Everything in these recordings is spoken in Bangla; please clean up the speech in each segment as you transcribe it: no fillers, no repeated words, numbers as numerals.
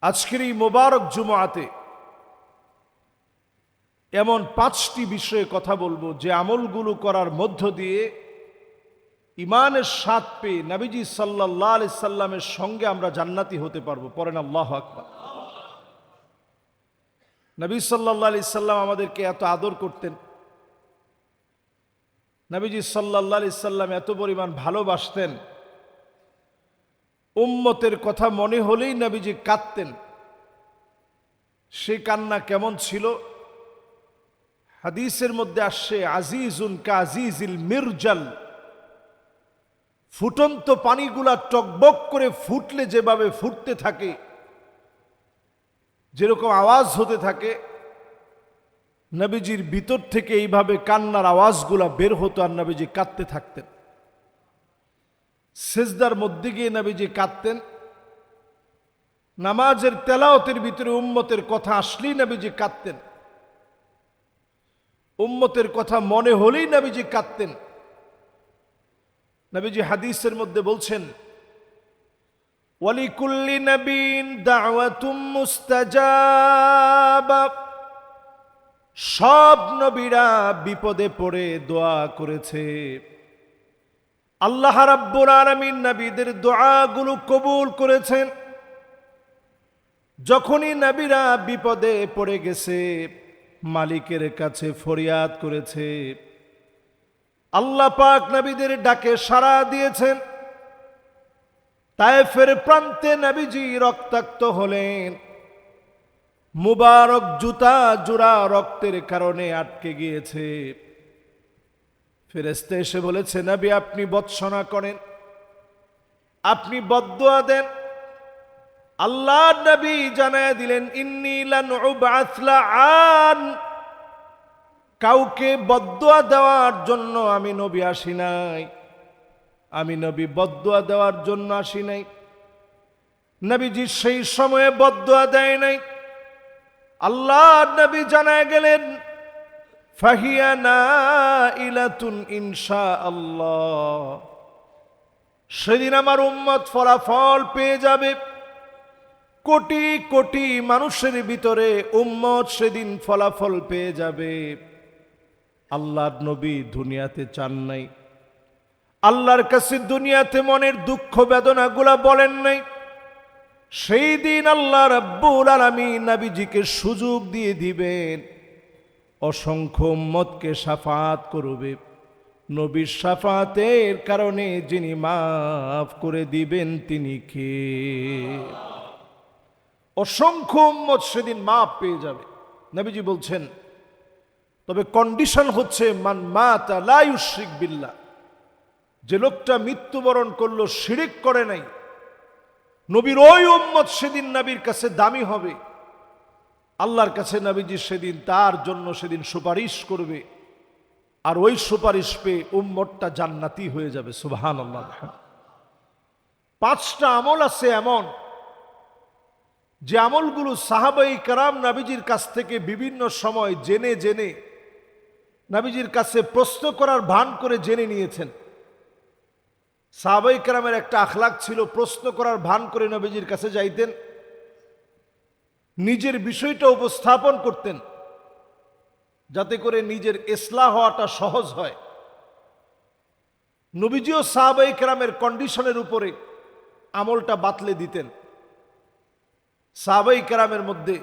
আজকের এই মোবারক জুমআতে এমন 5টি বিষয়ে কথা বলবো যে আমলগুলো করার মধ্য দিয়ে ইমানের স্বাদ পেয়ে নবীজি সাল্লাল্লাহু আলাইহি সাল্লামের সঙ্গে আমরা জান্নাতি হতে পারবো। পড়েন আল্লাহু আকবার। নবী সাল্লাল্লাহু আলাইহি সাল্লাম আমাদেরকে এত আদর করতেন, নবীজি সাল্লাল্লাহু আলাইহি সাল্লাম এত পরিমাণ ভালোবাসতেন, উম্মতের কথা মনে হলেই নবীজি কাঁদতেন। সেই কান্না কেমন ছিল? হাদিসের মধ্যে আসছে, আজিজুন কা আজিজিল মিরজাল, ফুটন্ত পানিগুলা টকবক করে ফুটলে যেভাবে ফুটতে থাকে, যেরকম আওয়াজ হতে থাকে, নবীজির ভিতর থেকে এইভাবে কান্নার আওয়াজগুলা বের হতো আর নবীজি কাঁদতে থাকতেন। সিজদার মধ্যে গিয়ে নবীজি কাঁদতেন। নামাজের তেলাওয়াতের ভিতরে উম্মতের কথা আসলেই নবীজি কাঁদতেন। উম্মতের কথা মনে হলেই নবীজি কাঁদতেন। নবীজি হাদিসের মধ্যে বলছেন, ওয়ালিকুল্লি নবীন দাওয়াতুম মুস্তাজাবা, সব নবীরা বিপদে পড়ে দোয়া করেছে, আল্লাহ রাব্বুল আলামিন নবীদের দোয়াগুলো কবুল করেছেন। যখনই নবীরা বিপদে পড়ে গেছে, মালিকের কাছে ফরিয়াদ করেছে, আল্লাহ পাক নবীদের ডাকে সাড়া দিয়েছেন। তায়েফের প্রান্তে নবীজি রক্তাক্ত হলেন, মুবারক জুতা জোড়া রক্তের কারণে আটকে গিয়েছে। ফেরেশতা এসে বলেছে, নবী আপনি বৎসনা করেন, আপনি বদদুয়া দেন। আল্লাহ নবী জানায় দিলেন, ইন্নী লান উবআস লাআন, কাউকে বদদুয়া দেওয়ার জন্য আমি নবী আসি নাই, আমি নবী বদদুয়া দেওয়ার জন্য আসি নাই। নবীজি সেই সময়ে বদদুয়া দেয় নাই। আল্লাহ নবী জানায় গেলেন, ফাহিয়া নাইলাতুন ইনশাআল্লাহ, সেদিন আমার উম্মত ফলাফল পেয়ে যাবে। কোটি কোটি মানুষের ভিতরে উম্মত সেদিন ফলাফল পেয়ে যাবে। আল্লাহর নবী দুনিয়াতে চান নাই, আল্লাহর কাছে দুনিয়াতে মনের দুঃখ বেদনাগুলা বলেন নাই। সেই দিন আল্লাহ রাব্বুল আলামিন নবীজিকে সুযোগ দিয়ে দিবেন, অসংখ্য উম্মতকে শাফাত করবে। নবীর শাফাতের কারণে যিনি মাফ করে দিবেন তিনি কে? অসংখ্য উম্মত সেদিন মাফ পেয়ে যাবে। নবীজি বলছেন, তবে কন্ডিশন হচ্ছে মান মাতা লা ইউশরিক বিল্লাহ, যে লোকটা মৃত্যুবরণ করলো শিরিক করে নাই, নবীর ওই উম্মত সেদিন নবীর কাছে দামি হবে। আল্লাহর কাছে নবীজি সেদিন তার জন্য সেদিন সুপারিশ করবে, আর ওই সুপারিশ পেয়ে উম্মতটা জান্নাতি হয়ে যাবে। সুবহানাল্লাহ। 5টা আমল আছে এমন, যে আমলগুলো সাহাবায়ে কেরাম নবীজির কাছ থেকে বিভিন্ন সময় জেনে জেনে নবীজির কাছে প্রশ্ন করার ভান করে জেনে নিয়েছেন। সাহাবায়ে কেরামের একটা আখলাক ছিল, প্রশ্ন করার ভান করে নবীজির কাছে যাইতেন, নিজের বিষয়টা উপস্থাপন করতেন, যাতে করে নিজের ইসলাহ হওয়াটা সহজ হয়। নবীজিও সাহাবায়ে কেরামের কন্ডিশনের উপরে আমলটা বাতলে দিতেন। সাহাবায়ে কেরামের মধ্যে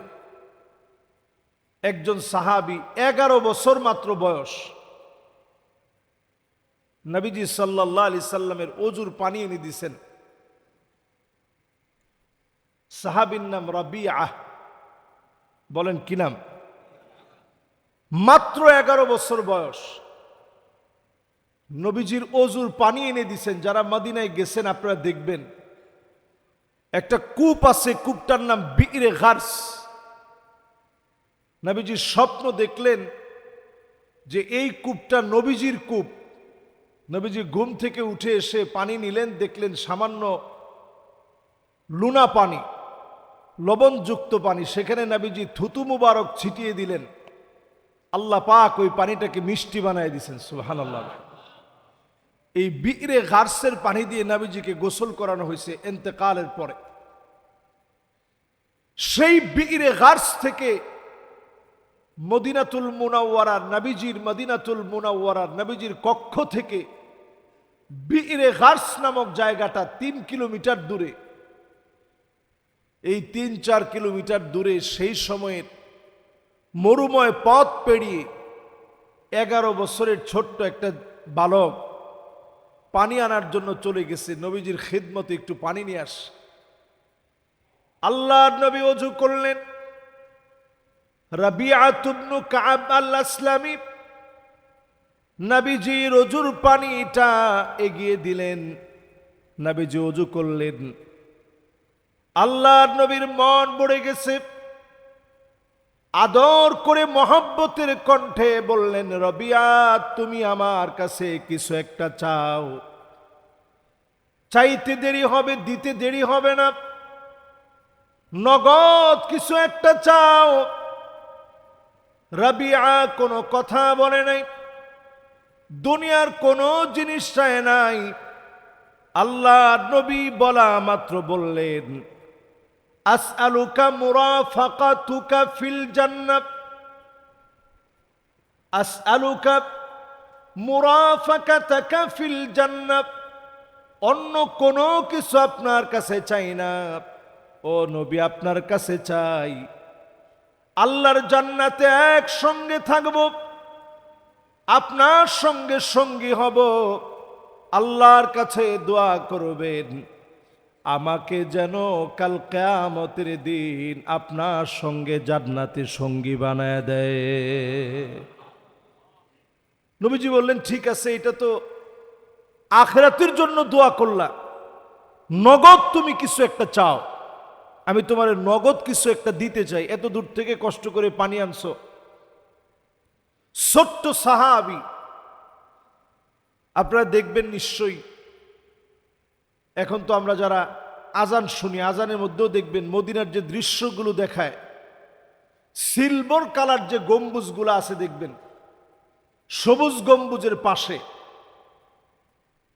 একজন সাহাবী 11 বছর মাত্র বয়স, নবীজি সাল্লাল্লাহু আলাইহি সাল্লামের ওযুর পানি এনে দিয়েছেন। সাহাবীর নাম রাবিআহ। বলেন কি নাম? মাত্র 11 বছর বয়স, নবীজির ওযুর পানি এনে দিয়েছেন। যারা মদিনায় গেছেন আপনারা দেখবেন, একটা কূপ আছে, কূপটার নাম বিইরে গারস। নবীজি স্বপ্ন দেখলেন যে এই কূপটা নবীজির কূপ। নবীজি ঘুম থেকে উঠে এসে পানি নিলেন, দেখলেন সামান্য লুনা পানি, লবণযুক্ত পানি। সেখানে নবীজি থুতু মুবারক ছিটিয়ে দিলেন। আল্লাহ পাক ওই পানিটাকে মিষ্টি বানায় দিয়েছেন। সুবহানাল্লাহ। এই বিইরে গারসের পানি দিয়ে নবীজিকে গোসল করানো হয়েছে ইন্তেকালের পরে। সেই বিইরে গার্স থেকে মদিনাতুল মুনাওয়ারার নবীজির নবীজির কক্ষ থেকে বিইরে গার্স নামক জায়গাটা 3 কিলোমিটার দূরে। এই 3-4 কিলোমিটার দূরে সেই সময়ের মরুময় পথ পেরিয়ে 11 বছরের ছোট্ট একটা বালক পানি আনার জন্য চলে গেছে, নবীজির খিদমতে একটু পানি নিয়ে আস। আল্লাহর নবী ওযু করলেন। রাবিআত ইবনে কাব আল-আসলামী নবীজির ওযুর পানিটা এগিয়ে দিলেন। নবীজি ওযু করলেন। আল্লাহর নবীর মন ভরে গেছে। আদর করে মহব্বতের কণ্ঠে বললেন, রবিয়া, তুমি আমার কাছে কিছু একটা চাও। চাইতে দেরি হবে, দিতে দেরি হবে না। নগদ কিছু একটা চাও। রবিয়া কোনো কথা বলে নাই, দুনিয়ার কোনো জিনিস চায় নাই। আল্লাহ নবী বলা মাত্র বললেন, আসআলুকা মুরাফাকাতুকা ফিল জান্নাহ, আসআলুকা মুরাফাকাতাকা ফিল জান্নাহ। অন্য কোনো কিছু আপনার কাছে চাই না, ও নবী, আপনার কাছে চাই আল্লাহর জান্নাতে একসঙ্গে থাকব, আপনার সঙ্গে সঙ্গী হব। আল্লাহর কাছে দোয়া করবেন আমাকে যেন কাল কিয়ামতের দিন আপনার সঙ্গে জান্নাতে সঙ্গী বানায় দেয়। নবীজি বললেন, ঠিক আছে, এটা তো আখিরাতের জন্য দোয়া করলা, নগদ তুমি কিছু একটা চাও, আমি তোমার নগদ কিছু একটা দিতে চাই। এত দূর থেকে কষ্ট করে পানি আনছো। ছোট্ট সাহাবী, আপনারা দেখবেন নিশ্চয়ই, এখন তো আমরা যারা আজান শুনি, আজানের মধ্যেও দেখবেন মদিনার যে দৃশ্যগুলো দেখায়, সিলভার কালার যে গম্বুজগুলো আছে দেখবেন, সবুজ গম্বুজের পাশে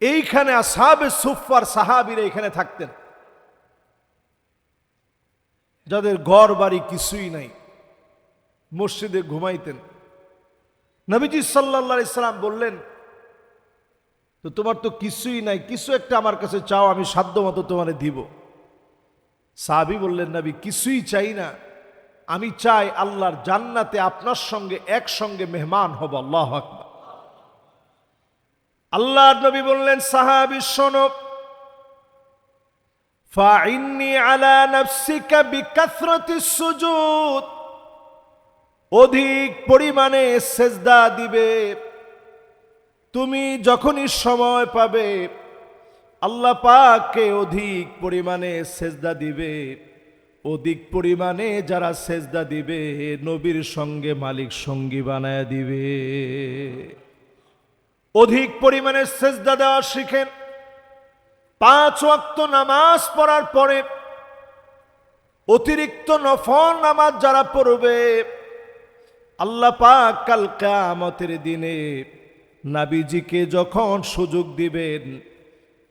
এইখানে আসহাবে সুফফার সাহাবীরা এখানে থাকতেন, যাদের ঘর বাড়ি কিছুই নাই, মসজিদে ঘুমাইতেন। নবীজি সাল্লাল্লাহু আলাইহি সাল্লাম বললেন, তো তোমার তো কিছুই নাই, কিছু একটা আমার কাছে চাও, আমি সাধ্যমতো তোমারে দিব। সাহাবী বললেন, নবী, কিছুই চাই না, আমি চাই আল্লাহর জান্নাতে আপনার সঙ্গে একসঙ্গে মেহমান হব। আল্লাহু আকবার। আল্লাহর নবী বললেন, সাহাবী শোনো, ফাইন্নি আলা নাফসিকা বিকাসরাতিস সুজুদ, অধিক পরিমাণে সেজদা দিবে। তুমি যখনই সময় পাবে আল্লাহ পাককে অধিক পরিমাণে সেজদা দিবে। অধিক পরিমাণে যারা সেজদা দিবে নবীর সঙ্গে মালিক সঙ্গী বানায় দিবে। অধিক পরিমাণে সেজদা দেওয়া শিখেন। 5 ওয়াক্ত নামাজ পড়ার পরে অতিরিক্ত নফল নামাজ যারা পড়বে আল্লাহ পাক কাল কিয়ামতের দিনে নবীজিকে যখন সুযোগ দিবেন,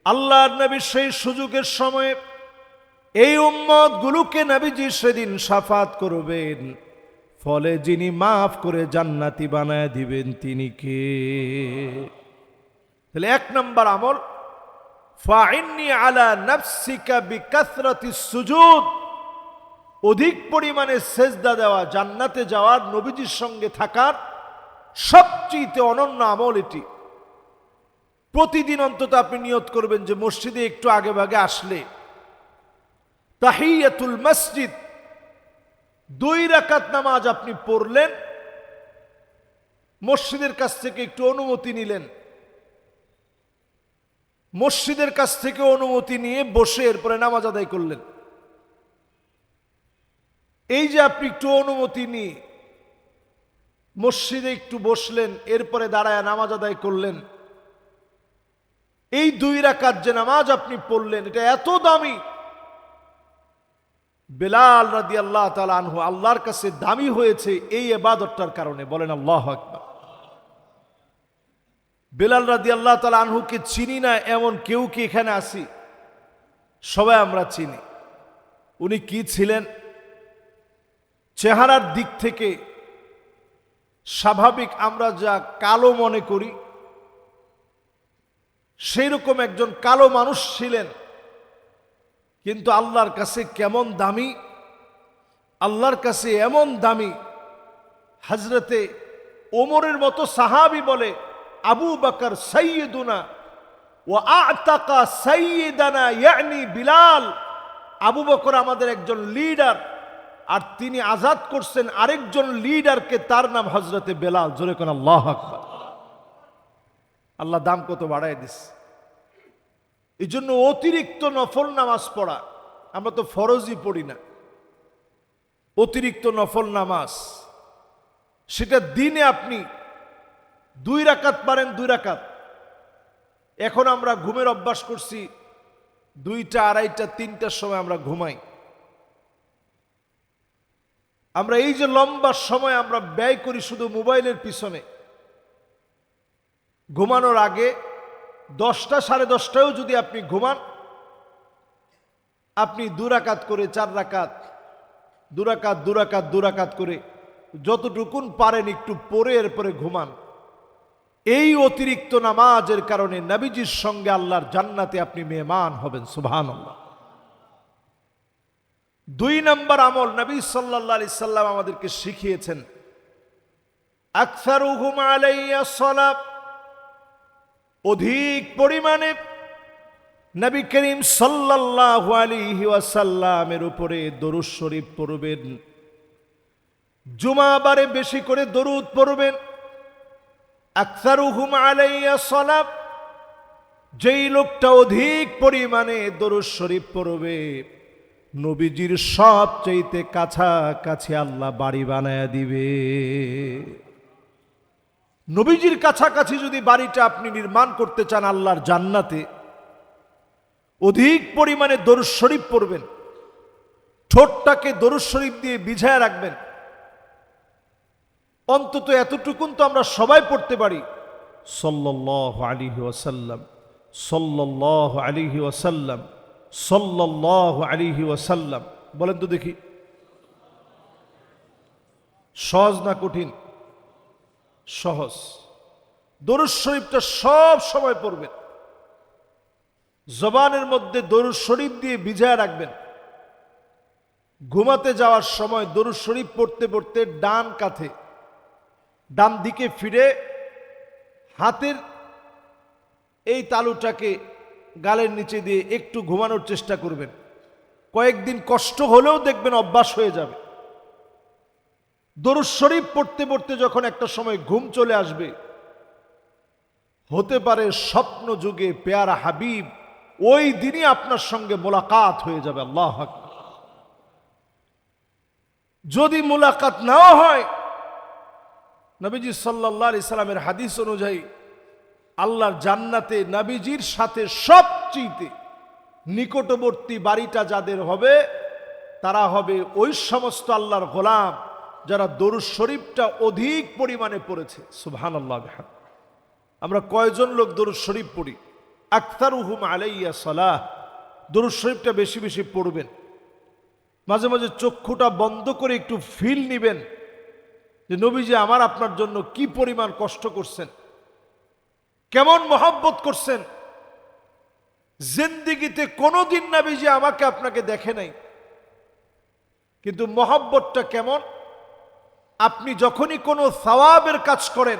আল্লাহর নবী সেই সুযোগের সময় এই উম্মতগুলোকে নবীজি সেদিন শাফাত করবেন। ফলে যিনি মাফ করে জান্নাতি বানায় দিবেন তিনি কে? তাহলে 1 নম্বর আমল, ফাইন্নি আলা নাফসিকা বিকাসরাতিস সুজুদ, অধিক পরিমাণে সেজদা দেওয়া, জান্নাতে যাওয়ার, নবীজির সঙ্গে থাকার সবচেয়ে অনন্য আমল এটি। প্রতিদিন অন্তত আপনি নিয়ত করবেন যে মসজিদে একটু আগে ভাগে আসলে তাহিয়াতুল মসজিদ 2 রাকাত নামাজ আপনি পড়লেন, মসজিদের কাছ থেকে একটু অনুমতি নিলেন, মসজিদের কাছ থেকে অনুমতি নিয়ে বসে এরপরে নামাজ আদায় করলেন। এই যে আপনি একটু অনুমতি নিয়ে মসজিদে একটু বসলেন, এরপরে দাঁড়ায় নামাজ আদায় করলেন, এই 2 রাকাত যে নামাজ আপনি পড়লেন এটা এত দামি। বেলাল রাদিয়াল্লাহু তাআলা আনহু আল্লাহর কাছে দামি হয়েছে এই ইবাদতটার কারণে। বলেন আল্লাহু আকবার। বেলাল রাদিয়াল্লাহু তাআলা আনহুকে চিনি না এমন কেউ কি এখানে আছি? সবাই আমরা চিনি। উনি কি ছিলেন? চেহারার দিক থেকে স্বাভাবিক আমরা যা কালো মনে করি, সেই রকম একজন কালো মানুষ ছিলেন, কিন্তু আল্লাহর কাছে কেমন দামি, আল্লাহর কাছে এমন দামি। হযরতে ওমরের মতো সাহাবী বলে, আবু বকর সাইয়্যিদুনা ওয়া আ'তাকা সাইয়্যিদানা ইয়ানি বিলাল। আবু বকর আমাদের একজন লিডার, আর তিনি আজাদ করছেন আরেকজন লিডারকে, তার নাম হযরতে বেলাল। জোরে কোন আল্লাহু আকবার। আল্লাহ দাম কত বাড়ায় দিস। এই জন্য অতিরিক্ত নফল নামাজ পড়া, আমরা তো ফরজই পড়ি না, অতিরিক্ত নফল নামাজ, সেটা দিনে আপনি 2 রাকাত পারেন 2 রাকাত। এখন আমরা ঘুমের অভ্যাস করছি 2টা, 2:30, 3টার সময় আমরা ঘুমাই। আমরা এই যে লম্বা সময় আমরা ব্যয় করি শুধু মোবাইলের পিছনে, ঘুমানোর আগে 10টা, 10:30টায়ও যদি আপনি ঘুমান, আপনি 2 রাকাত করে 4 রাকাত, 2 রাকাত 2 রাকাত 2 রাকাত করে যতটুকুন পারেন একটু পরে এরপরে ঘুমান। এই অতিরিক্ত নামাজের কারণে নবীজির সঙ্গে আল্লাহর জান্নাতে আপনি মেহমান হবেন। সুবহানাল্লাহ। 2 নম্বর আমল নবী সাল্লাল্লাহু আলাইহি সাল্লাম আমাদেরকে শিখিয়েছেন, আকসারুহুম আলাইয়া সালাত। অধিক পরিমাণে নবী করিম সাল্লাল্লাহু আলাইহি ওয়াসাল্লামের উপরে দরুদ শরীফ পড়বেন। জুমাবারে বেশি করে দরুদ পড়বেন। আকসারুহুম আলাইয়া সালাত, যেই লোকটা অধিক পরিমাণে দরুদ শরীফ পড়বে, নবীজির সবচাইতে কাছাকাছি আল্লাহ বাড়ি বানায়া দিবে। নবীজির কাছাকাছি যদি বাড়িটা আপনি নির্মাণ করতে চান আল্লাহর জান্নাতে, অধিক পরিমাণে দরুদ শরীফ পড়বেন। ঠোঁটটাকে দরুদ শরীফ দিয়ে ভিজায় রাখবেন। অন্তত এতটুকুন তো আমরা সবাই পড়তে পারি, সাল্লাল্লাহু আলাইহি ওয়াসাল্লাম, সাল্লাল্লাহু আলাইহি ওয়াসাল্লাম, সাল্লাল্লাহু আলাইহি ওয়াসাল্লাম। বলেন তো দেখি, সহজ না কঠিন? সহজ। দরুদ শরীফটা সব সময় পড়বেন, জবানের মধ্যে দরুদ শরীফ দিয়ে ভিজায় রাখবেন। ঘুমাতে যাওয়ার সময় দরুদ শরীফ পড়তে পড়তে ডান কাঁধে, ডান দিকে ফিরে হাতের এই তালুটাকে গালের নিচে দিয়ে একটু ঘুমানোর চেষ্টা করবেন। কয়েকদিন কষ্ট হলেও দেখবেন অভ্যাস হয়ে যাবে। দরুদ শরীফ পড়তে পড়তে যখন একটা সময় ঘুম চলে আসবে, হতে পারে স্বপ্ন যুগে পেয়ারা হাবিব ওই দিনই আপনার সঙ্গে মোলাকাত হয়ে যাবে। আল্লাহু আকবার। যদি মোলাকাত নাও হয়, নবীজি সাল্লাল্লাহু আলাইহি সাল্লামের হাদিস অনুযায়ী আল্লাহর জান্নাতে নবীজির সাথে সবচেয়ে নিকটবর্তী বাড়িটা যাদের হবে, তারা হবে ওই সমস্ত আল্লাহর গোলাম যারা দরুদ শরীফটা অধিক পরিমাণে পড়েছে। সুবহানাল্লাহ। আমরা কয়জন লোক দরুদ শরীফ পড়ি? আকসারুহুম আলাইয়া সালাহ। দরুদ শরীফটা বেশি বেশি পড়বেন। মাঝে মাঝে চক্ষুটা বন্ধ করে একটু ফিল নিবেন যে নবীজি আমার আপনার জন্য কি পরিমাণ কষ্ট করছেন, কেমন মহব্বত করছেন। জিন্দেগিতে কোনোদিন নবীজি আমাকে আপনাকে দেখে নাই, কিন্তু মহব্বতটা কেমন। আপনি যখনই কোনো সওয়াবের কাজ করেন,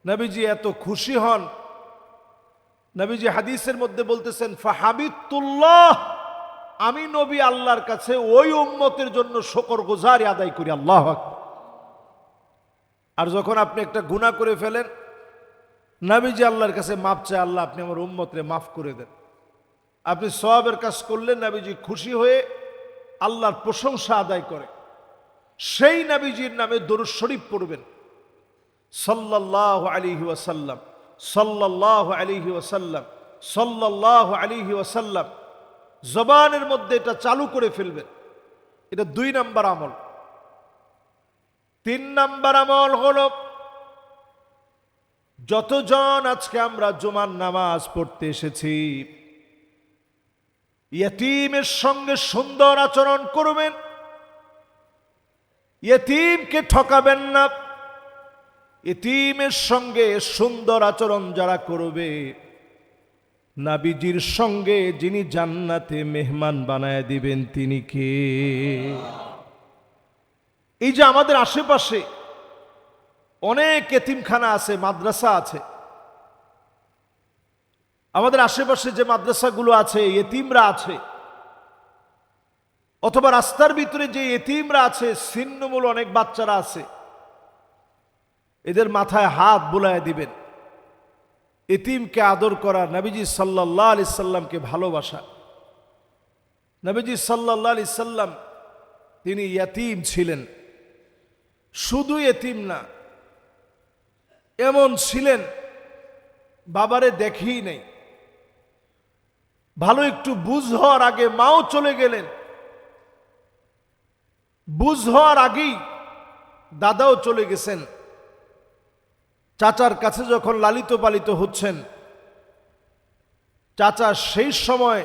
নবীজি এত খুশি হন। নবীজি হাদিসের মধ্যে বলতেছেন, ফাহাবিতুল্লাহ, আমি নবী আল্লাহর কাছে ওই উম্মতের জন্য শুকরগুজারি আদায় করি। আল্লাহু আকবার। আর যখন আপনি একটা গুনাহ করে ফেলেন, নবীজি আল্লাহর কাছে মাপ চায়, আল্লাহ আপনি আমার উম্মতরে মাফ করে দেন। আপনি সওয়াবের কাজ করলেন, নবীজি খুশি হয়ে আল্লাহর প্রশংসা আদায় করে। সেই নবীজির নামে দরুদ শরীফ পড়বেন, সাল্লাল্লাহু আলাইহি ওয়াসাল্লাম, সাল্লাল্লাহু আলাইহি ওয়াসাল্লাম, সাল্লাল্লাহু আলাইহি ওয়াসাল্লাম। জবানের মধ্যে এটা চালু করে ফেলবেন। এটা 2 নম্বর আমল। 3 নম্বর আমল হলো, যতজন আজকে আমরা জুমার নামাজ পড়তে এসেছি, ইয়তীমের সঙ্গে সুন্দর আচরণ করবেন। ইয়েতিমকে ঠকাবেন না। ইয়েতিমের সঙ্গে সুন্দর আচরণ যারা করবে, নবীজির সঙ্গে যিনি জান্নাতে মেহমান বানায় দিবেন তিনি কে? এই যে আমাদের আশেপাশে অনেক এতিমখানা আছে, মাদ্রাসা আছে, আমাদের আশেপাশে যে মাদ্রাসাগুলো আছে, এতিমরা আছে, অথবা রাস্তার ভিতরে যে এতিমরা আছে, ছিন্নমূল অনেক বাচ্চারা আছে, এদের মাথায় হাত বুলায় দিবেন। এতিমকে আদর করা, নবীজি সাল্লাল্লাহু আলাইহি সাল্লামকে ভালোবাসা। নবীজি সাল্লাল্লাহু আলাইহি সাল্লাম তিনি ইয়াতীম ছিলেন, শুধু এতিম না, এমন ছিলেন বাবারে দেখেই নেই। ভালো একটু বুঝ হওয়ার আগে মাও চলে গেলেন, বুঝ হওয়ার আগেই দাদাও চলে গেছেন। চাচার কাছে যখন লালিত পালিত হচ্ছেন, চাচা সেই সময়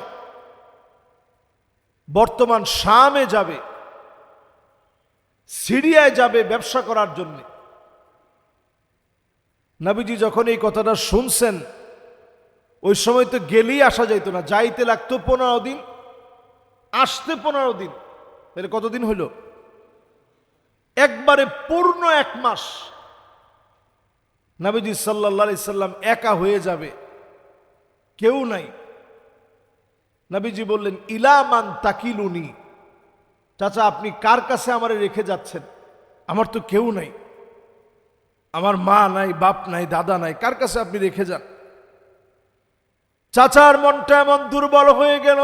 বর্তমান শামে যাবে, সিরিয়ায় যাবে ব্যবসা করার জন্য। নবীজি যখন এই কথাটা শুনছেন, ওই সময় তো গেলেই আসা যাইত না, যাইতে লাগতো 15 দিন, আসতে 15 দিন। তাহলে কতদিন হইল? একবারে পূর্ণ 1 মাস নবীজি সাল্লাল্লাহু আলাইহি সাল্লাম একা হয়ে যাবে, কেউ নাই। নবীজি বললেন, ইলা মান তাকিলুনি, চাচা আপনি কার কাছে আমারে রেখে যাচ্ছেন? আমার তো কেউ নাই, আমার মা নাই, বাপ নাই, দাদা নাই, কার কাছে আপনি রেখে যান? চাচার মনটা এমন দুর্বল হয়ে গেল।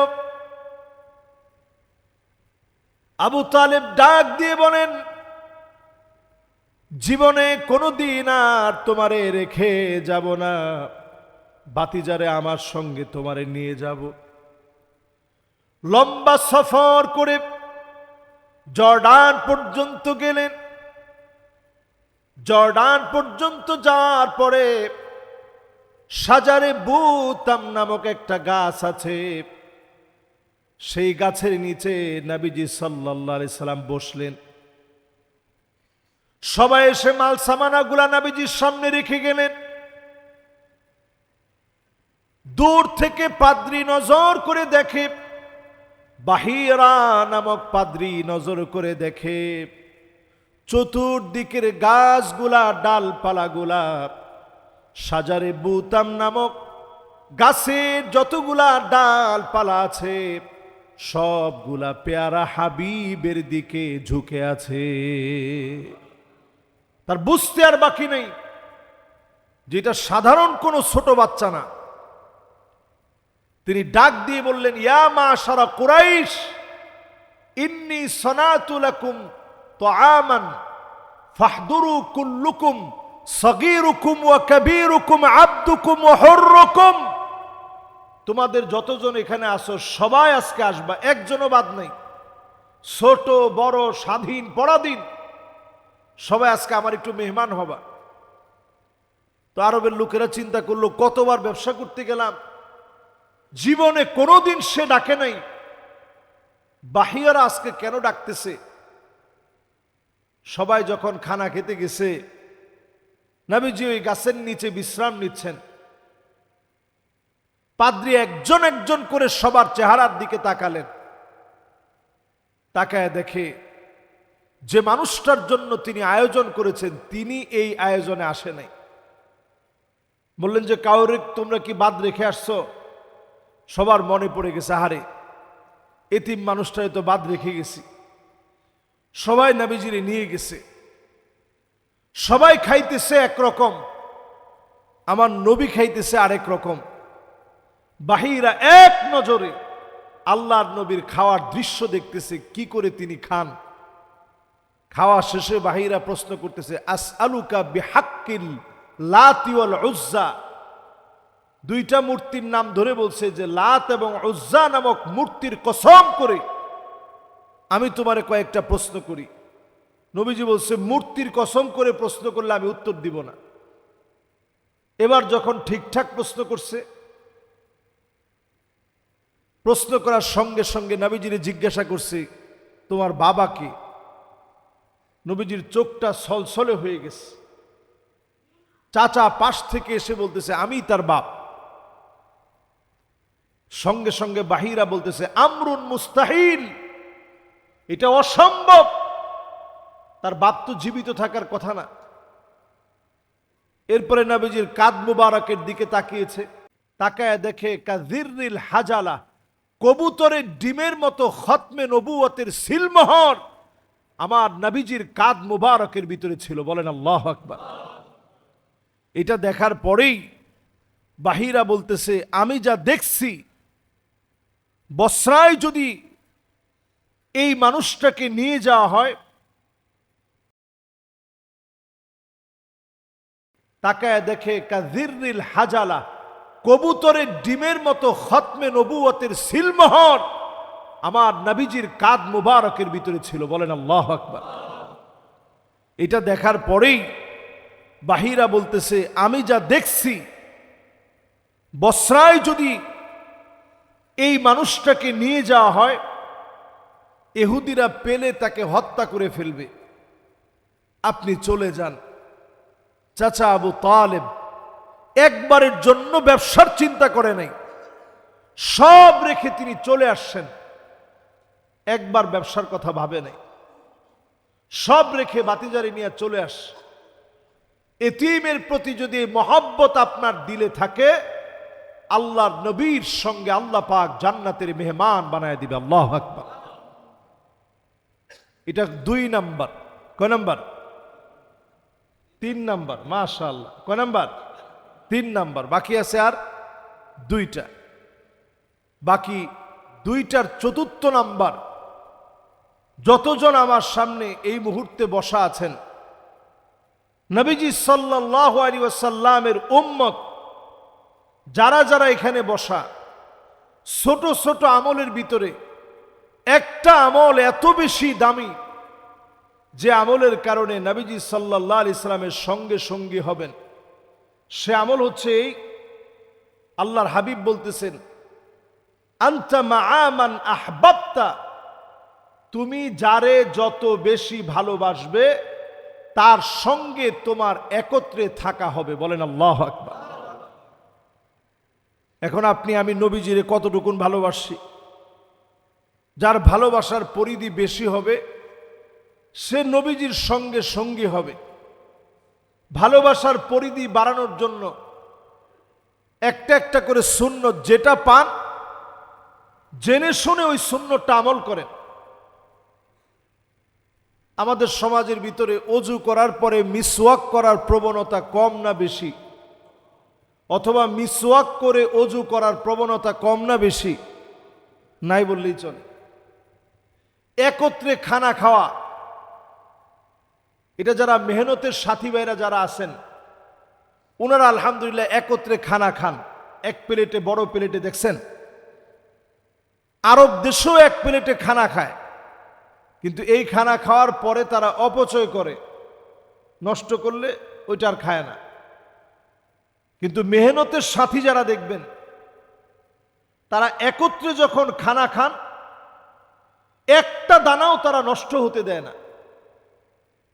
আবু তালেব ডাক দিয়ে বলেন, জীবনে কোনোদিন আর তোমারে রেখে যাব না, বাতিজারে আমার সঙ্গে তোমারে নিয়ে যাব। লম্বা সফর করে জর্ডান পর্যন্ত গেলেন। জর্ডান পর্যন্ত যাওয়ার পরে সাজারে বুতাম নামক একটা গাছ আছে, সেই গাছের নিচে নবীজি সাল্লাল্লাহু আলাইহি সাল্লাম বসলেন। সবাই এসে মাল সামানাগুলা নবীজির সামনে রেখে গেলেন। দূর থেকে পাদ্রী নজর করে দেখে, বাহিরা নামক পাদ্রী নজর করে দেখে, চতুর্দিকের গাছগুলা, ডালপালাগুলা, সাজারে বুতাম নামক গাছের যতগুলা ডালপালা আছে সবগুলা পেয়ারা হাবিবের দিকে ঝুঁকে আছে। তার বুঝতে আর বাকি নেই যেটা সাধারণ কোনো ছোট বাচ্চা না। তিনি ডাক দিয়ে বললেন, ইয়া মাশারা কুরাইশ, ইন্নী সনাতু লাকুম তাআমান ফাহদুরু কুল্লুকুম সগীরুকুম ওয়া কাবীরুকুম আবদুকুম ওয়া হুররুকুম। তোমাদের যতজন এখানে আসো সবাই আজকে আসবা, একজনও বাদ নেই। ছোট বড়, স্বাধীন পরাধীন, সবাই আজকে আমার একটু মেহমান হবা। তো আরবের লোকেরা চিন্তা করলো, কতবার ব্যবসা করতে গেলাম, জীবনে কোনোদিন সে ডাকে নাই, বাহিয়ারা আজকে কেন ডাকতেছে? সবাই যখন খানা খেতে গেছে, নবীজি ওই গাছের নিচে বিশ্রাম নিচ্ছেন। পাদ্রী একজন একজন করে সবার চেহারার দিকে তাকালেন। তাকায় দেখে যে মানুষটার জন্য তিনি আয়োজন করেছেন তিনি এই আয়োজনে আসে নাই। বললেন যে, কাউরে তোমরা কি বাদ রেখে আসছো? সবার মনে পড়ে গেছে, আহারে এতিম মানুষটাই তো বাদ রেখে গেছি। সবাই নবীজিরে নিয়ে গেছে, সবাই খাইতেছে একরকম, আমার নবী খাইতেছে আরেক রকম। বাহিরা এক নজরে আল্লাহর নবীর খাওয়ার দৃশ্য দেখতেছে, কি করে তিনি খান। খাওয়া শেষে বাহিরা প্রশ্ন করতেছে, আসআলুকা বিহাক্কিল লাতি ওয়াল উজ্জা। দুইটা মূর্তির নাম ধরে বলছে যে লাত এবং উজ্জা নামক মূর্তির কসম করে আমি তোমারে কয়েকটা প্রশ্ন করি। নবীজি বলছে, মূর্তির কসম করে প্রশ্ন করলে আমি উত্তর দিব না। এবার যখন ঠিকঠাক প্রশ্ন করছে, প্রশ্ন করার সঙ্গে সঙ্গে নবীজিরে জিজ্ঞাসা করছে, তোমার বাবা কে? নবীজির চোখটা ছলছলে হয়ে গেছে। চাচা পাশ থেকে এসে বলতেছে আমি তার বাপ। সঙ্গে সঙ্গে বাহিরা বলতেছে আমরুন মুস্তাহিল, এটা অসম্ভব, তার বাপ তো জীবিত থাকার কথা না। এরপরে নবীজির কাঁধ মুবারকের দিকে তাকিয়েছে, তাকায় দেখে কাযিররিল হাজালা, কবুতরের ডিমের মতো খতমে নবুয়তের সিলমোহর আমার নবীজির কাঁধ মুবারকের ভিতরে ছিল। বলেন আল্লাহু আকবার। এটা দেখার পরেই বাহিরা বলতেছে আমি যা দেখছি, বসরায় যদি এই মানুষটাকে নিয়ে যাওয়া হয়, তাকায় দেখে কাযিররিল হাজালা, কবুতরের ডিমের মতো খতমে নবুয়তের সিলমোহর আমার নবীজির কাঁধ মুবারকের ভিতরে ছিল। বলেন আল্লাহু আকবার। এটা দেখার পরেই বাহিরা বলতেছে আমি যা দেখছি, বসরায় যদি এই মানুষটাকে নিয়ে যাওয়া হয়, ইহুদিরা পেলে তাকে হত্যা করে ফেলবে, আপনি চলে যান। চাচা আবু তালেব একবারের জন্য ব্যবসার চিন্তা করে নাই, সব রেখে তিনি চলে আসছেন, একবার ব্যবসার কথা ভাবে নাই, সব রেখে বাতিজারি নিয়ে চলে আস। এতিমের প্রতি যদি মহব্বত আপনার দিলে থাকে, আল্লাহর নবীর সঙ্গে আল্লাহ পাক জান্নাতের মেহমান বানায় দিবে। আল্লাহু আকবার। এটা 2 নাম্বার। কয় নাম্বার? 3 নাম্বার। মাশাআল্লাহ। কয় নাম্বার? 3 নাম্বার। বাকি আছে আর 2টা। বাকি 2টার 4র্থ নাম্বার, যতজন আমার সামনে এই মুহূর্তে বসা আছেন, নবীজি সাল্লাল্লাহু আলাইহি ওয়াসাল্লামের উম্মত যারা যারা এখানে বসা, ছোট ছোট আমলের ভিতরে একটা আমল এত বেশি দামি, যে আমলের কারণে নবীজি সাল্লাল্লাহু আলাইহি সাল্লামের সঙ্গে সঙ্গী হবেন, সে আমল হচ্ছে এই। আল্লাহর হাবিব বলতেছেন আনতা মাআ মান আহবাবতা, তুমি যারে যত বেশি ভালোবাসবে তার সঙ্গে তোমার একত্রে থাকা হবে। বলেন আল্লাহু আকবার। এখন আপনি আমি নবীজিরে কতটুকুন ভালোবাসি, যার ভালোবাসার পরিধি বেশি হবে সে নবীজির সঙ্গে সঙ্গী হবে। ভালোবাসার পরিধি বাড়ানোর জন্য একটা একটা করে সুন্নত যেটা পান, জেনে শুনে ওই সুন্নতটা আমল করেন। আমাদের সমাজের ভিতরে অজু করার পরে মিসওয়াক করার প্রবণতা কম না বেশি? অথবা মিসওয়াক করে অজু করার প্রবণতা কম না বেশি? নাই বললেই চলে। একত্রে খানা খাওয়া, এটা যারা মেহনতের সাথী ভাইরা যারা আছেন, ওনারা আলহামদুলিল্লাহ একত্রে খানা খান, এক প্লেটে, বড় প্লেটে। দেখছেন আরব দেশেও এক প্লেটে খানা খায়, কিন্তু এই খানা খাওয়ার পরে তারা অপচয় করে, নষ্ট করলে ওইটা আর খায় না। কিন্তু মেহনতের সাথী যারা দেখবেন, তারা একত্রে যখন খানা খান, একটা দানাও তারা নষ্ট হতে দেয় না।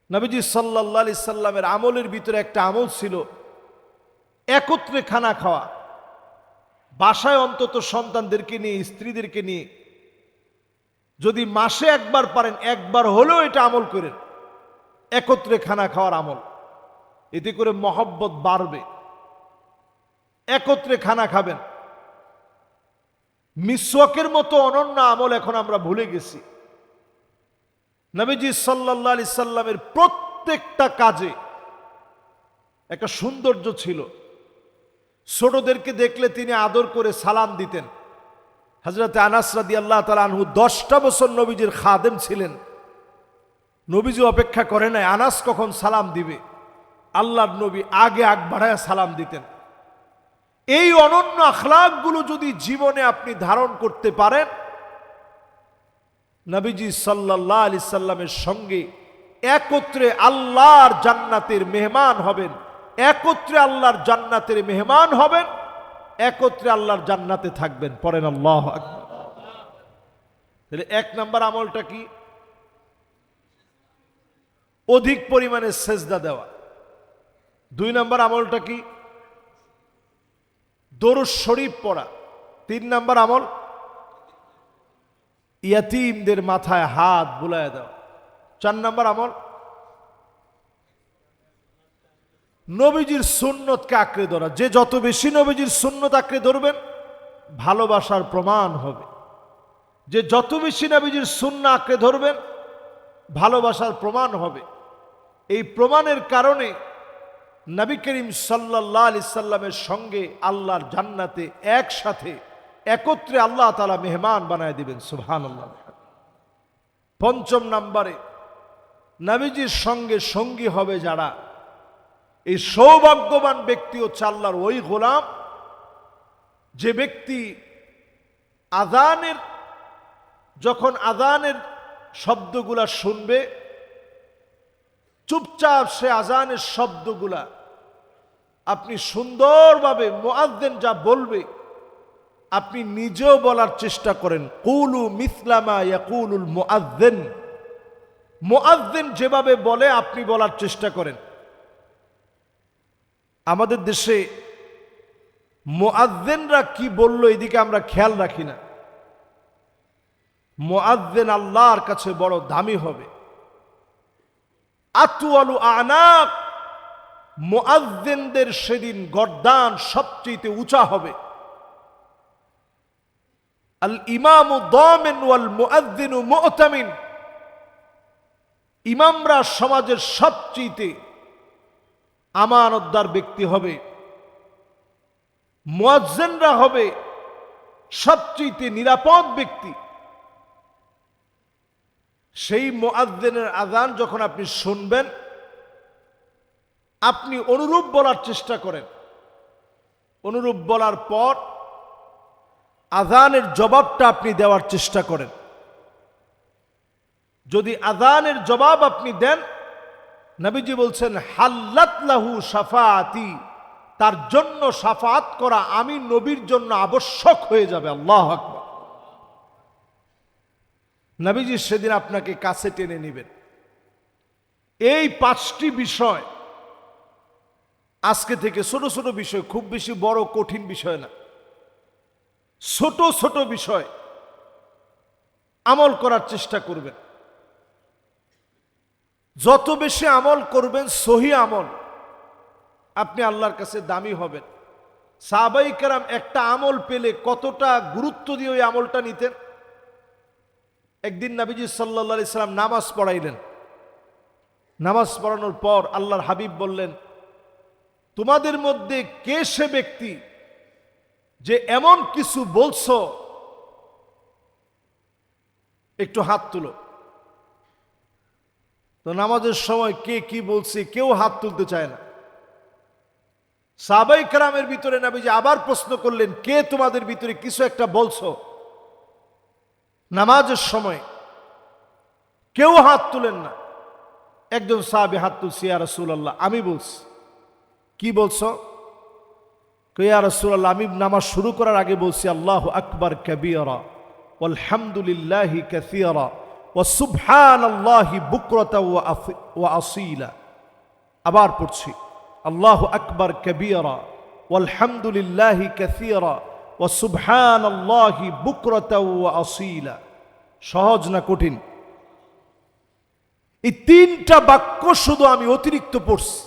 নবীজি সাল্লাল্লাহু আলাইহি সাল্লামের আমলের ভিতরে একটা আমল ছিল একত্রে খানা খাওয়া। বাসায় অন্তত সন্তানদেরকে নিয়ে, স্ত্রীদেরকে নিয়ে যদি মাসে একবার পারেন, একবার হলেও এটা আমল করেন, একত্রে খানা খাওয়ার আমল। এতে করে মহব্বত বাড়বে। একত্রে খানা খাবেন। মিসওয়াকের মতো অনন্য আমল এখন আমরা ভুলে গেছি। নবীজি সাল্লাল্লাহু আলাইহি সাল্লামের প্রত্যেকটা কাজে একটা সৌন্দর্য ছিল। ছোটদেরকে দেখলে তিনি আদর করে সালাম দিতেন। হযরত আনাস রাদিয়াল্লাহু তাআলা আনহু 10টা বছর নবীজির খাদেম ছিলেন। নবীজি অপেক্ষা করে নাই আনাস কখন সালাম দিবে, আল্লাহর নবী আগে আগ বাড়ায় সালাম দিতেন। এই অনন্য আখলাকগুলো যদি জীবনে আপনি ধারণ করতে পারেন, নবীজি সাল্লাল্লাহু আলাইহি সাল্লামের সঙ্গে একত্রে আল্লাহর জান্নাতের মেহমান হবেন, একত্রে আল্লাহর জান্নাতের মেহমান হবেন, একত্রে আল্লাহর জান্নাতে থাকবেন। পড়েন আল্লাহু আকবার। তাহলে 1 নাম্বার আমলটা কি? অধিক পরিমাণে সেজদা দেওয়া। 2 নম্বর আমলটা কি? দরুদ শরীফ পড়া। 3 নম্বর আমল ইয়াতীমদের মাথায় হাত বুলায় দেওয়া। 4 নম্বর আমল নবীজির সুন্নতকে আঁকড়ে ধরা। যে যত বেশি নবীজির সুন্নত আঁকড়ে ধরবেন ভালোবাসার প্রমাণ হবে। যে যত বেশি নবীজির সুন্নাহ আঁকড়ে ধরবেন ভালোবাসার প্রমাণ হবে। এই প্রমাণের কারণে নবী করিম সাল্লাল্লাহু আলাইহি সাল্লামের সঙ্গে আল্লাহর জান্নাতে একসাথে একত্রে আল্লাহ তাআলা মেহমান বানায় দিবেন। সুবহানাল্লাহ। 5 নম্বরে নবীজির সঙ্গে সঙ্গী হবে যারা, এই সৌভাগ্যবান ব্যক্তি হচ্ছে আল্লাহর ওই গোলাম যে ব্যক্তি যখন আযানের শব্দগুলা শুনবে চুপচাপ সে আযানের শব্দগুলা আপনি সুন্দরভাবে মুয়াজ্জিন যা বলবে আপনি নিজেও বলার চেষ্টা করেন। কুলু মিসলা মা ইয়াকুলুল মুয়াজ্জিন, মুয়াজ্জিন যেভাবে বলে আপনি বলার চেষ্টা করেন। আমাদের দেশে মুয়াজ্জিনরা কি বললো এদিকে আমরা খেয়াল রাখি না। মুয়াজ্জিন আল্লাহর কাছে বড় দামি হবে। আতওয়ালু আনাক, মুয়াজ্জিনদের সেদিন গর্দান সবচেয়ে উঁচা হবে। আল ইমামু দামিন ওয়াল মুয়াজ্জিনু মু'তামিন, ইমামরা সমাজের সবচেয়ে আমানতদার ব্যক্তি হবে, মুয়াজ্জিনরা হবে সবচেয়ে নিরাপদ ব্যক্তি। সেই মুয়াজ্জিনের আযান যখন আপনি শুনবেন আপনি অনুরূপ বলার চেষ্টা করেন। অনুরূপ বলার পর আযানের জবাবটা আপনি দেওয়ার চেষ্টা করেন। যদি আযানের জবাব আপনি দেন, নবীজি বলছেন হাল্লাত লাহু শাফাআতি, তার জন্য শাফাআত করা আমি নবীর জন্য আবশ্যক হয়ে যাবে। আল্লাহু আকবার। নবীজি সেদিন আপনাকে কাছে টেনে নেবেন। এই 5টি বিষয় আজকে থেকে, ছোট ছোট বিষয়, খুব বেশি বড় কঠিন বিষয় না, ছোট ছোট বিষয় আমল করার চেষ্টা করবেন। যত বেশি আমল করবেন সহি আমল, আপনি আল্লাহর কাছে দামি হবেন। সাহাবায়ে কেরাম একটা আমল পেলে কতটা গুরুত্ব দিয়ে ওই আমলটা নিতেন। একদিন নবীজি সাল্লাল্লাহু আলাইহি সাল্লাম নামাজ পড়াইলেন। নামাজ পড়ানোর পর আল্লাহর হাবিব বললেন, তোমাদের মধ্যে কে সে ব্যক্তি যে এমন কিছু বলছো, একটু হাত তুলো। তো নামাজের সময় কে কি বলছে কেউ হাত তুলতে চায় না। সাহাবায়ে কেরামের ভিতরে নবীজি আবার প্রশ্ন করলেন, কে তোমাদের ভিতরে কিছু একটা বলছো? নামাজের সময় কেউ হাত তুলেন না। একজন সাহাবী হাত তুলছে, ইয়া রাসূলুল্লাহ আমি বলছি। কি বলছো? ইয়া রাসূলুল্লাহ আমি নামাজ শুরু করার আগে বলছি আল্লাহু আকবার কাবীরা ওয়ালহামদুলিল্লাহি কাসীরা ওয়া সুবহানাল্লাহি বুকরাতাও ওয়া আসীলা। আবার পড়ছি আল্লাহু আকবার কাবীরা ওয়ালহামদুলিল্লাহি কাসীরা ওয়া সুবহানাল্লাহি বুকরাতাও ওয়া আসীলা। সহজ না কঠিন? এই 3টা বাক্য শুধু আমি অতিরিক্ত পড়ছি।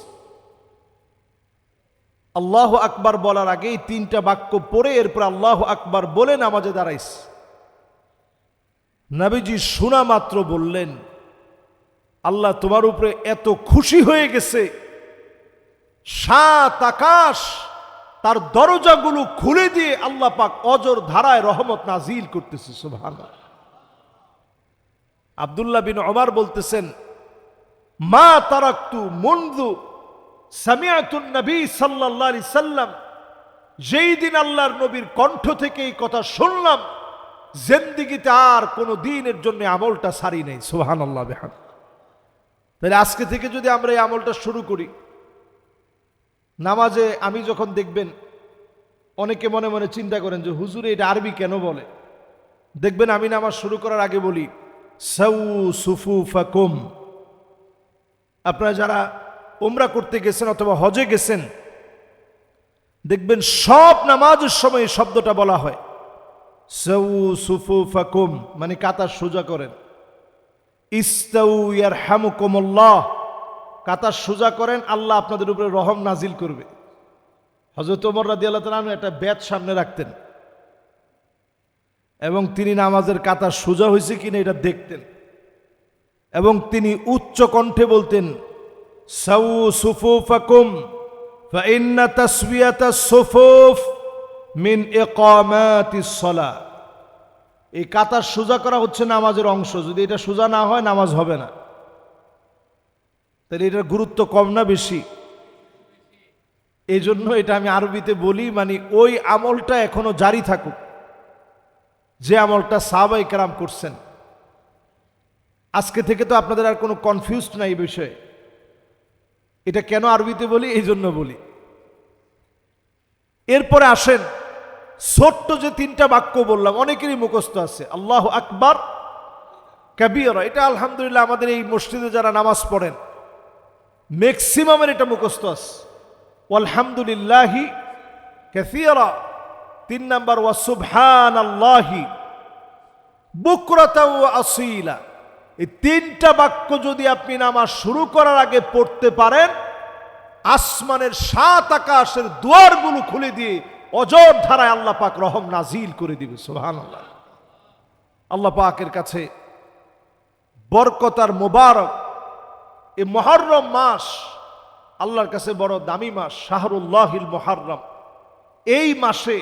আল্লাহু আকবার বলার আগে এই 3টা বাক্য পড়ে এরপর আল্লাহু আকবার বলে নামাজে দাঁড়াইছে। নবীজি শোনা মাত্র বললেন, আল্লাহ তোমার উপরে এত খুশি হয়ে গেছে, 7 আকাশ তার দরজাগুলো খুলে দিয়ে আল্লাহ পাক অজর ধারায় রহমত নাজিল করতেছে। সুবহানাল্লাহ। আব্দুল্লাহ বিন ওমর বলতেছেন, মা তারাকতু মুনযু সামিআতুন নবী সাল্লাল্লাহু আলাইহি সাল্লাম, যেই দিন আল্লাহর নবীর কণ্ঠ থেকে এই কথা শুনলাম জিন্দেগিতে আর কোনো দিনের জন্য আমলটা সারি নেই। সুবহানাল্লাহ বিহামদিহি। তাহলে আজকে থেকে যদি আমরা এই আমলটা শুরু করি, নামাজে আমি যখন দেখবেন অনেকে মনে মনে চিন্তা করেন যে হুজুর এটা আরবি কেন বলে, দেখবেন আমি নামাজ শুরু করার আগে বলি সাউ সুফুফাকুম, আপনারা যারা উমরা করতে গেছেন অথবা হজে গেছেন, দেখবেন সব নামাজের সময় এই শব্দটা বলা হয়, সাউ সুফুফাকুম, মানে কাতার সোজা করেন। ইস্তাউ ইয়ারহামুকুমুল্লাহ, কাতার সোজা করেন, আল্লাহ আপনাদের উপরে রহম নাজিল করবে। হযরত ওমর রাদিয়াল্লাহু তাআলা আনহু একটা বেত সামনে রাখতেন এবং তিনি নামাজের কাতার সোজা হয়েছে কিনা এটা দেখতেন এবং তিনি উচ্চ কণ্ঠে বলতেন, সাউ সুফুফাকুম ফাইন্না তাসওয়িয়াতাস সুফুফ মিন ইকামাতিস সালাহ। এই কাতার সোজা করা হচ্ছে নামাজের অংশ, যদি এটা সোজা না হয় নামাজ হবে না। তাহলে এটার গুরুত্ব কম না বেশি? এই জন্য এটা আমি আরবিতে বলি, মানে ওই আমলটা এখনো জারি থাকুক যে আমলটা সাহাবায়ে কেরাম করছেন। আজকে থেকে তো আপনাদের আর কোনো কনফিউজড নাই এই বিষয়ে। এটা কেন আরবিতে বলি, এই জন্য বলি। এরপরে আসেন, ছোট্ট যে তিনটা বাক্য বললাম অনেকেরই মুখস্থ আছে, আল্লাহু আকবার কাবীরা, এটা আলহামদুলিল্লাহ আমাদের এই মসজিদে যারা নামাজ পড়েন ম্যাক্সিমামের এটা মুখস্থ আছে। আলহামদুলিল্লাহি কাসীরা, 3 নাম্বার ওয়া সুবহানাল্লাহি বুকরাতাও ওয়া আসীলা। এই তিনটা বাক্য যদি আপনি নামাজ শুরু করার আগে পড়তে পারেন, আসমানের 7 আকাশের দুয়ারগুলো খুলে দিয়ে অজর ধারায় আল্লাহ পাক রহম নাজিল করে দিবে। সুবহানাল্লাহ। আল্লাহ পাকের কাছে বরকত আর মোবারক এই মুহররম মাস আল্লাহর কাছে বড় দামি মাস, শাহরুল্লাহিল মুহররম। এই মাসে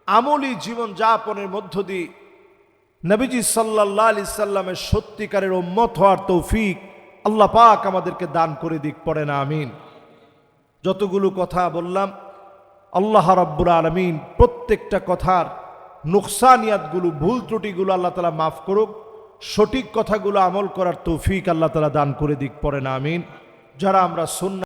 আমলি জীবন যাপনের মধ্য দিয়ে নবীজি সাল্লাল্লাহু আলাইহি সাল্লামের সত্যিকারের উম্মত হওয়ার তৌফিক আল্লাহ পাক আমাদেরকে দান করে দিক, পড়েন আমিন। যতগুলো কথা বললাম আল্লাহ রাব্বুল আলামিন প্রত্যেকটা কথার নুকসানিয়াতগুলো, ভুল ত্রুটিগুলো আল্লাহ তাআলা মাফ করুক, সঠিক কথাগুলো আমল করার তৌফিক আল্লাহ তাআলা দান করে দিক, পড়েন আমিন। যারা আমরা সুন্নাহ